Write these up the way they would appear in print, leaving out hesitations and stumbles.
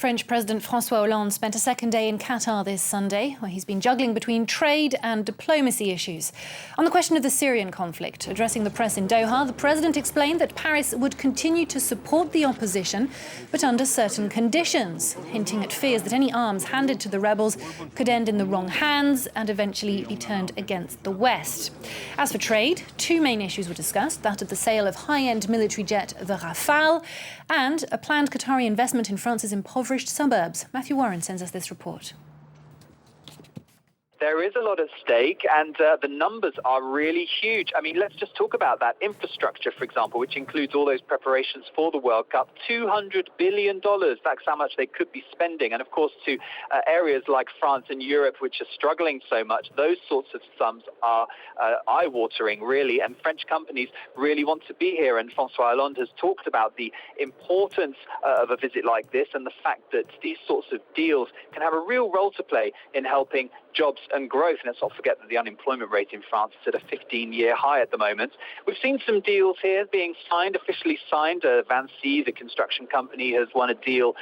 French President François Hollande spent a second day in Qatar this Sunday, where he's been juggling between trade and diplomacy issues. On the question of the Syrian conflict, addressing the press in Doha, the president explained that Paris would continue to support the opposition, but under certain conditions, hinting at fears that any arms handed to the rebels could end in the wrong hands and eventually be turned against the West. As for trade, two main issues were discussed, that of the sale of high-end military jet, the Rafale, and a planned Qatari investment in France's impoverished suburbs. Matthew Warren sends us this report. There is a lot at stake, and the numbers are really huge. I mean, let's just talk about that infrastructure, for example, which includes all those preparations for the World Cup. $200 billion, that's how much they could be spending. And of course, to areas like France and Europe, which are struggling so much, those sorts of sums are eye-watering, really. And French companies really want to be here. And François Hollande has talked about the importance of a visit like this and the fact that these sorts of deals can have a real role to play in helping jobs and growth. And let's not forget that the unemployment rate in France is at a 15-year high at the moment. We've seen some deals here being signed, officially signed. Vinci, the construction company, has won a deal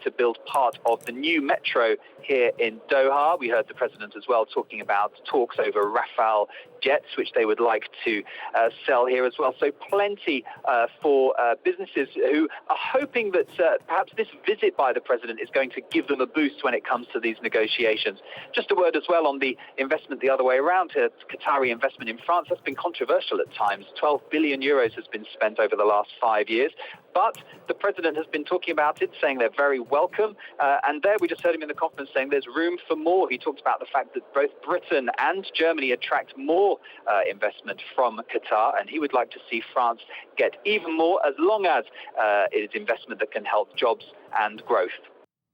to build part of the new metro here in Doha. We heard the president as well talking about talks over Rafale jets, which they would like to sell here as well. So plenty for businesses who are hoping that perhaps this visit by the president is going to give them a boost when it comes to these negotiations. Just a word as well on the investment the other way around here, Qatari investment in France. That's been controversial at times. 12 billion euros has been spent over the last 5 years. But the president has been talking about it, saying they're very welcome. And there we just heard him in the conference saying there's room for more. He talked about the fact that both Britain and Germany attract more investment from Qatar, and he would like to see France get even more as long as it is investment that can help jobs and growth.